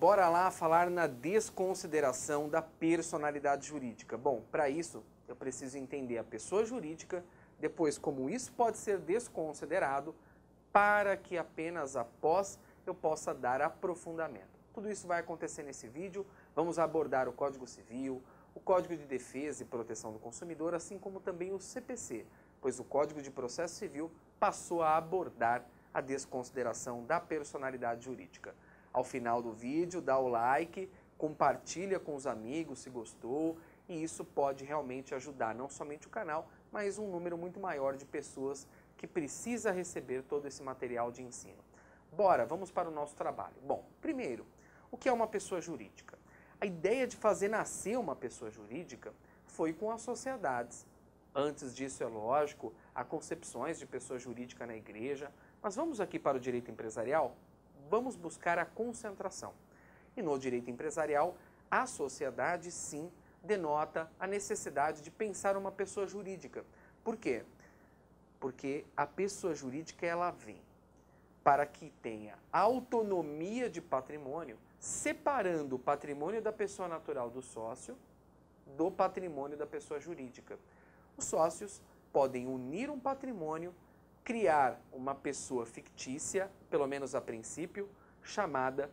bora lá falar na desconsideração da personalidade jurídica. Bom, para isso eu preciso entender a pessoa jurídica, depois como isso pode ser desconsiderado, para que apenas após eu possa dar aprofundamento. Tudo isso vai acontecer nesse vídeo. Vamos abordar o Código Civil, o Código de Defesa e Proteção do Consumidor, assim como também o CPC, pois o Código de Processo Civil passou a abordar a desconsideração da personalidade jurídica. Ao final do vídeo, dá o like, compartilha com os amigos se gostou, e isso pode realmente ajudar não somente o canal, mas um número muito maior de pessoas que precisa receber todo esse material de ensino. Bora, vamos para o nosso trabalho. Bom, primeiro, o que é uma pessoa jurídica? A ideia de fazer nascer uma pessoa jurídica foi com as sociedades. Antes disso, é lógico, há concepções de pessoa jurídica na igreja, mas vamos aqui para o direito empresarial? Vamos buscar a concentração. E no direito empresarial, a sociedade, sim, denota a necessidade de pensar uma pessoa jurídica. Por quê? Porque a pessoa jurídica, ela vem para que tenha autonomia de patrimônio, separando o patrimônio da pessoa natural do sócio do patrimônio da pessoa jurídica. Os sócios podem unir um patrimônio, criar uma pessoa fictícia, pelo menos a princípio, chamada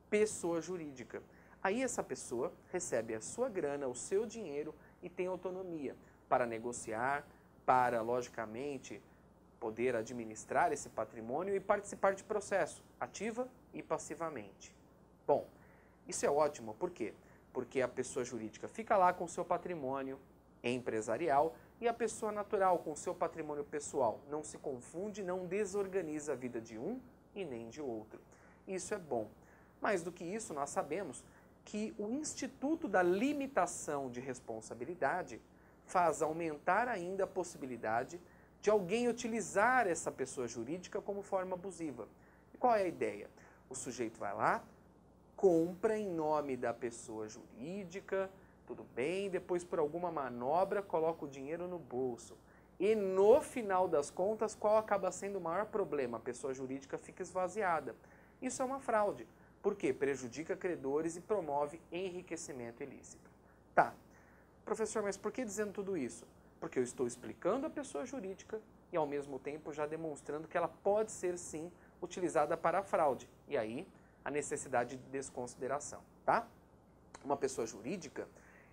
pessoa jurídica. Aí essa pessoa recebe a sua grana, o seu dinheiro e tem autonomia para negociar, para, logicamente, poder administrar esse patrimônio e participar de processo, ativa e passivamente. Bom, isso é ótimo, por quê? Porque a pessoa jurídica fica lá com o seu patrimônio empresarial e a pessoa natural com o seu patrimônio pessoal não se confunde, não desorganiza a vida de um e nem de outro. Isso é bom. Mais do que isso, nós sabemos que o Instituto da Limitação de Responsabilidade faz aumentar ainda a possibilidade de alguém utilizar essa pessoa jurídica como forma abusiva. E qual é a ideia? O sujeito vai lá, compra em nome da pessoa jurídica, tudo bem, depois por alguma manobra coloca o dinheiro no bolso. E no final das contas, qual acaba sendo o maior problema? A pessoa jurídica fica esvaziada. Isso é uma fraude. Por quê? Prejudica credores e promove enriquecimento ilícito. Tá, professor, mas por que dizendo tudo isso? Porque eu estou explicando a pessoa jurídica e ao mesmo tempo já demonstrando que ela pode ser sim utilizada para a fraude. E aí, a necessidade de desconsideração, tá? Uma pessoa jurídica,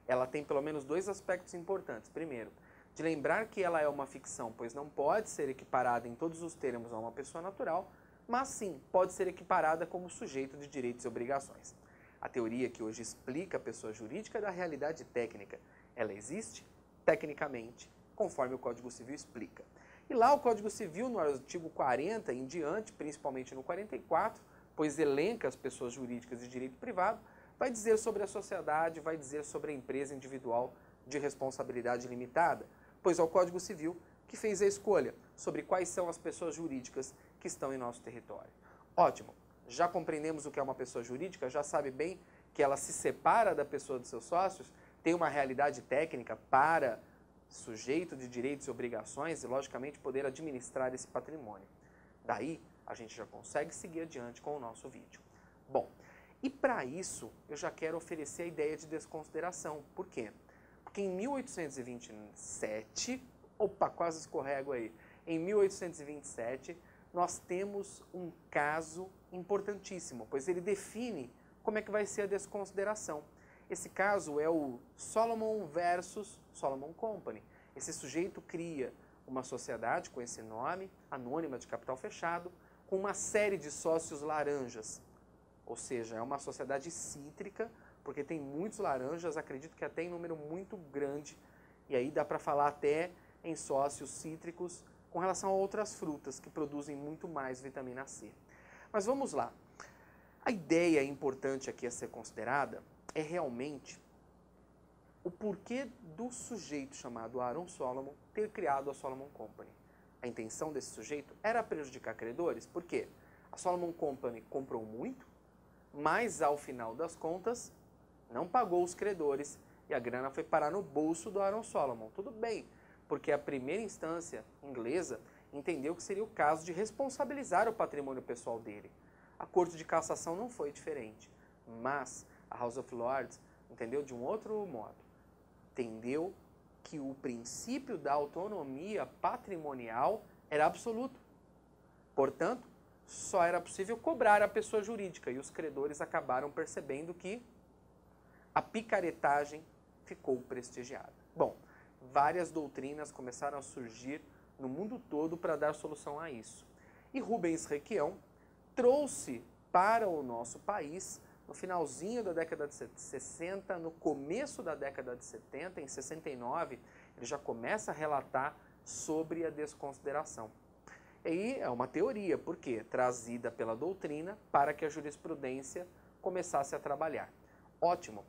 ela tem pelo menos dois aspectos importantes. Primeiro, de lembrar que ela é uma ficção, pois não pode ser equiparada em todos os termos a uma pessoa natural, mas sim, pode ser equiparada como sujeito de direitos e obrigações. A teoria que hoje explica a pessoa jurídica é da realidade técnica. Ela existe tecnicamente, conforme o Código Civil explica. E lá o Código Civil, no artigo 40 em diante, principalmente no 44, pois elenca as pessoas jurídicas de direito privado, vai dizer sobre a sociedade, vai dizer sobre a empresa individual de responsabilidade limitada, pois é o Código Civil que fez a escolha sobre quais são as pessoas jurídicas que estão em nosso território. Ótimo, já compreendemos o que é uma pessoa jurídica, já sabe bem que ela se separa da pessoa dos seus sócios, tem uma realidade técnica para sujeito de direitos e obrigações e, logicamente, poder administrar esse patrimônio. Daí, a gente já consegue seguir adiante com o nosso vídeo. Bom, e para isso, eu já quero oferecer a ideia de desconsideração. Por quê? Porque em 1827, opa, quase escorrego aí, em 1827, nós temos um caso importantíssimo, pois ele define como é que vai ser a desconsideração. Esse caso é o Solomon versus Solomon Company. Esse sujeito cria uma sociedade com esse nome, anônima de capital fechado, com uma série de sócios laranjas. Ou seja, é uma sociedade cítrica, porque tem muitos laranjas, acredito que até em número muito grande. E aí dá para falar até em sócios cítricos com relação a outras frutas que produzem muito mais vitamina C. Mas vamos lá. A ideia importante aqui a ser considerada é realmente o porquê do sujeito chamado Aaron Solomon ter criado a Solomon Company. A intenção desse sujeito era prejudicar credores, por quê? A Solomon Company comprou muito, mas ao final das contas não pagou os credores e a grana foi parar no bolso do Aaron Solomon. Tudo bem, porque a primeira instância inglesa entendeu que seria o caso de responsabilizar o patrimônio pessoal dele. A Corte de Cassação não foi diferente. Mas a House of Lords entendeu de um outro modo. Entendeu que o princípio da autonomia patrimonial era absoluto. Portanto, só era possível cobrar a pessoa jurídica e os credores acabaram percebendo que a picaretagem ficou prestigiada. Bom, várias doutrinas começaram a surgir no mundo todo para dar solução a isso. E Rubens Requião trouxe para o nosso país, no finalzinho da década de 60, no começo da década de 70, em 69, ele já começa a relatar sobre a desconsideração. E aí é uma teoria, por quê? Trazida pela doutrina para que a jurisprudência começasse a trabalhar. Ótimo.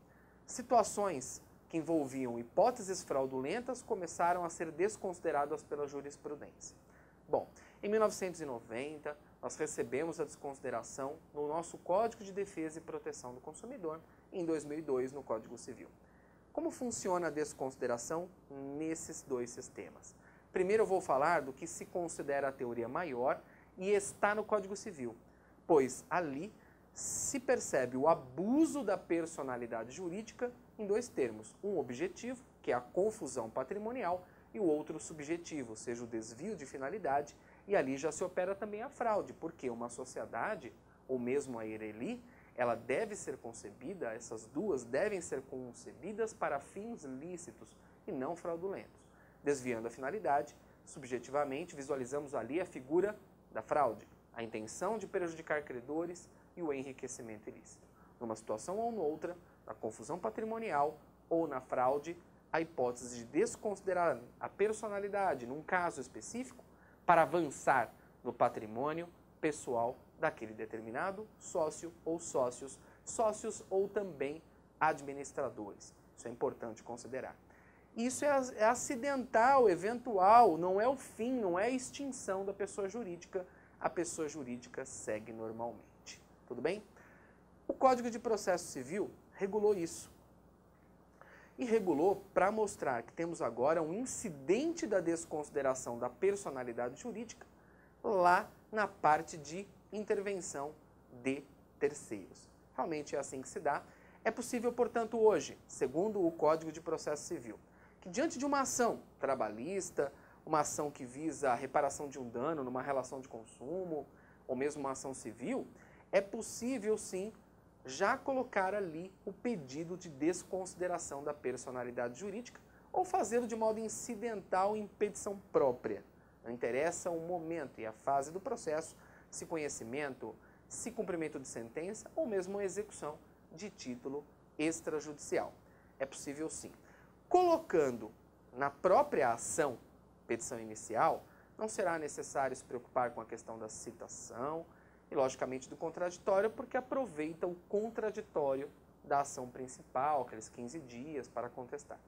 Situações que envolviam hipóteses fraudulentas começaram a ser desconsideradas pela jurisprudência. Bom, em 1990, nós recebemos a desconsideração no nosso Código de Defesa e Proteção do Consumidor e em 2002 no Código Civil. Como funciona a desconsideração nesses dois sistemas? Primeiro eu vou falar do que se considera a teoria maior e está no Código Civil, pois ali se percebe o abuso da personalidade jurídica em dois termos, um objetivo, que é a confusão patrimonial, e o outro subjetivo, ou seja, o desvio de finalidade, e ali já se opera também a fraude, porque uma sociedade, ou mesmo a ERELI, ela deve ser concebida, essas duas devem ser concebidas para fins lícitos e não fraudulentos. Desviando a finalidade, subjetivamente, visualizamos ali a figura da fraude, a intenção de prejudicar credores e o enriquecimento ilícito. Numa situação ou noutra, na confusão patrimonial ou na fraude, a hipótese de desconsiderar a personalidade, num caso específico, para avançar no patrimônio pessoal daquele determinado sócio ou sócios, sócios ou também administradores. Isso é importante considerar. Isso é acidental, eventual, não é o fim, não é a extinção da pessoa jurídica. A pessoa jurídica segue normalmente. Tudo bem? O Código de Processo Civil regulou isso. E regulou para mostrar que temos agora um incidente da desconsideração da personalidade jurídica lá na parte de intervenção de terceiros. Realmente é assim que se dá. É possível, portanto, hoje, segundo o Código de Processo Civil, que diante de uma ação trabalhista, uma ação que visa a reparação de um dano numa relação de consumo, ou mesmo uma ação civil, é possível sim já colocar ali o pedido de desconsideração da personalidade jurídica ou fazê-lo de modo incidental em petição própria. Não interessa o momento e a fase do processo, se conhecimento, se cumprimento de sentença ou mesmo execução de título extrajudicial. É possível sim. Colocando na própria ação, petição inicial, não será necessário se preocupar com a questão da citação e, logicamente, do contraditório, porque aproveita o contraditório da ação principal, aqueles 15 dias, para contestar.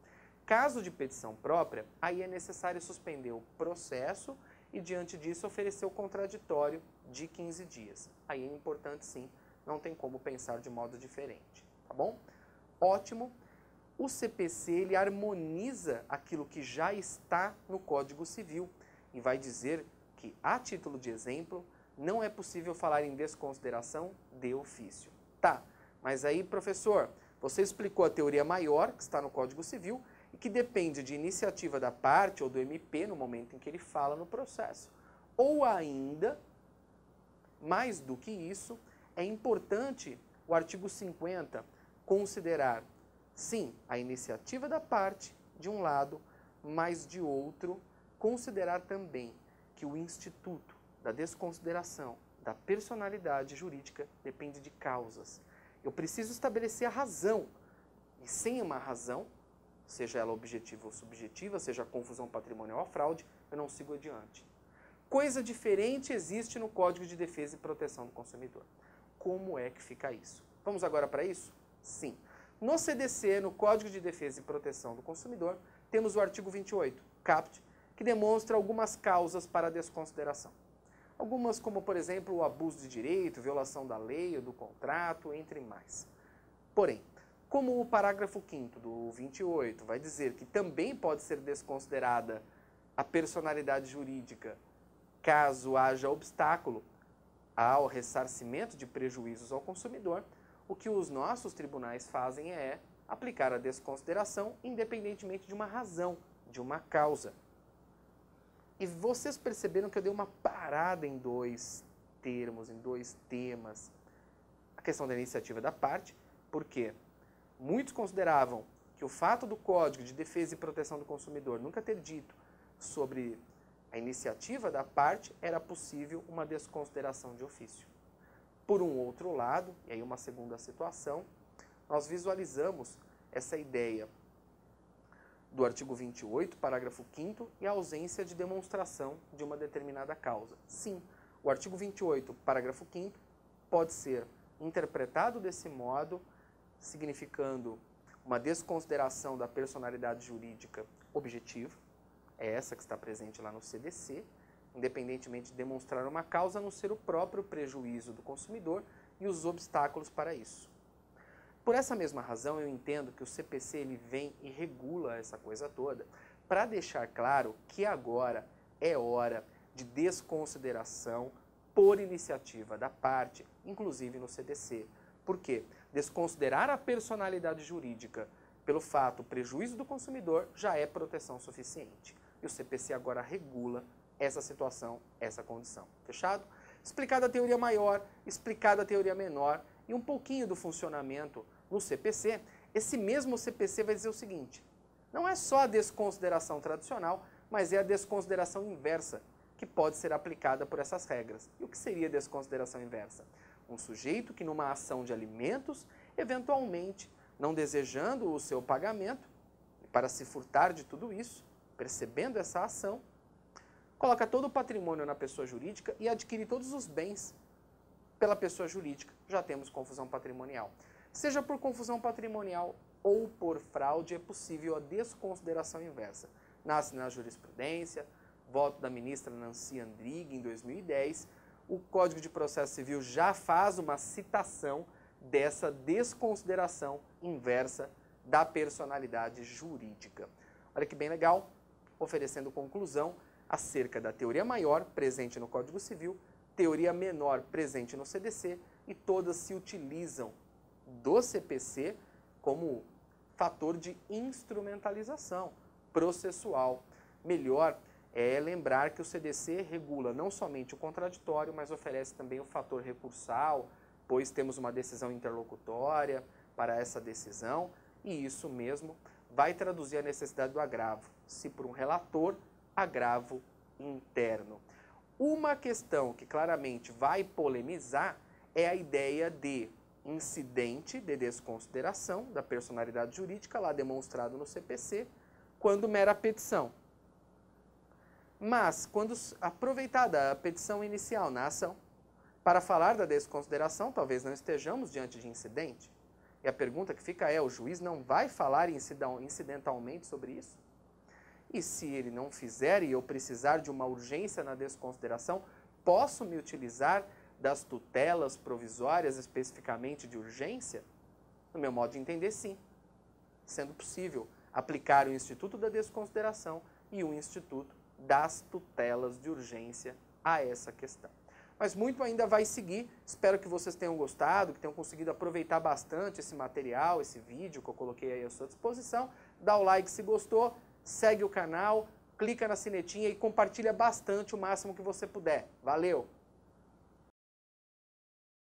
Caso de petição própria, aí é necessário suspender o processo e, diante disso, oferecer o contraditório de 15 dias. Aí é importante, sim, não tem como pensar de modo diferente, tá bom? Ótimo. O CPC, ele harmoniza aquilo que já está no Código Civil e vai dizer que, a título de exemplo, não é possível falar em desconsideração de ofício. Tá, mas aí, professor, você explicou a teoria maior, que está no Código Civil, e que depende de iniciativa da parte ou do MP no momento em que ele fala no processo. Ou ainda, mais do que isso, é importante o artigo 50 considerar, sim, a iniciativa da parte, de um lado, mas de outro, considerar também que o instituto da desconsideração da personalidade jurídica depende de causas. Eu preciso estabelecer a razão, e sem uma razão, seja ela objetiva ou subjetiva, seja a confusão patrimonial ou a fraude, eu não sigo adiante. Coisa diferente existe no Código de Defesa e Proteção do Consumidor. Como é que fica isso? Vamos agora para isso? Sim. No CDC, no Código de Defesa e Proteção do Consumidor, temos o artigo 28, caput, que demonstra algumas causas para a desconsideração. Algumas como, por exemplo, o abuso de direito, violação da lei ou do contrato, entre mais. Porém, como o parágrafo 5º do 28 vai dizer que também pode ser desconsiderada a personalidade jurídica caso haja obstáculo ao ressarcimento de prejuízos ao consumidor, o que os nossos tribunais fazem é aplicar a desconsideração independentemente de uma razão, de uma causa. E vocês perceberam que eu dei uma parada em dois termos, em dois temas. A questão da iniciativa da parte, porque muitos consideravam que o fato do Código de Defesa e Proteção do Consumidor nunca ter dito sobre a iniciativa da parte, era possível uma desconsideração de ofício. Por um outro lado, e aí uma segunda situação, nós visualizamos essa ideia do artigo 28, parágrafo 5º, e a ausência de demonstração de uma determinada causa. Sim, o artigo 28, parágrafo 5º, pode ser interpretado desse modo, significando uma desconsideração da personalidade jurídica objetiva, é essa que está presente lá no CDC, independentemente de demonstrar uma causa, a não ser o próprio prejuízo do consumidor e os obstáculos para isso. Por essa mesma razão, eu entendo que o CPC ele vem e regula essa coisa toda para deixar claro que agora é hora de desconsideração por iniciativa da parte, inclusive no CDC. Por quê? Desconsiderar a personalidade jurídica pelo fato prejuízo do consumidor já é proteção suficiente. E o CPC agora regula essa situação, essa condição. Fechado? Explicada a teoria maior, explicada a teoria menor e um pouquinho do funcionamento no CPC, esse mesmo CPC vai dizer o seguinte: não é só a desconsideração tradicional, mas é a desconsideração inversa que pode ser aplicada por essas regras. E o que seria desconsideração inversa? Um sujeito que numa ação de alimentos, eventualmente, não desejando o seu pagamento, para se furtar de tudo isso, percebendo essa ação, coloca todo o patrimônio na pessoa jurídica e adquire todos os bens pela pessoa jurídica. Já temos confusão patrimonial. Seja por confusão patrimonial ou por fraude, é possível a desconsideração inversa. Nasce na jurisprudência, voto da ministra Nancy Andrighi em 2010, o Código de Processo Civil já faz uma citação dessa desconsideração inversa da personalidade jurídica. Olha que bem legal, oferecendo conclusão acerca da teoria maior presente no Código Civil, teoria menor presente no CDC, e todas se utilizam do CPC como fator de instrumentalização processual. Melhor é lembrar que o CDC regula não somente o contraditório, mas oferece também o fator recursal, pois temos uma decisão interlocutória para essa decisão, e isso mesmo vai traduzir a necessidade do agravo, se por um relator, agravo interno. Uma questão que claramente vai polemizar é a ideia de incidente de desconsideração da personalidade jurídica, lá demonstrado no CPC, quando mera petição. Mas, quando aproveitada a petição inicial na ação, para falar da desconsideração, talvez não estejamos diante de incidente. E a pergunta que fica é, o juiz não vai falar incidentalmente sobre isso? E se ele não fizer e eu precisar de uma urgência na desconsideração, posso me utilizar das tutelas provisórias especificamente de urgência? No meu modo de entender, sim. Sendo possível aplicar o Instituto da Desconsideração e o Instituto das Tutelas de Urgência a essa questão. Mas muito ainda vai seguir. Espero que vocês tenham gostado, que tenham conseguido aproveitar bastante esse material, esse vídeo que eu coloquei aí à sua disposição. Dá o like se gostou, segue o canal, clica na sinetinha e compartilha bastante o máximo que você puder. Valeu!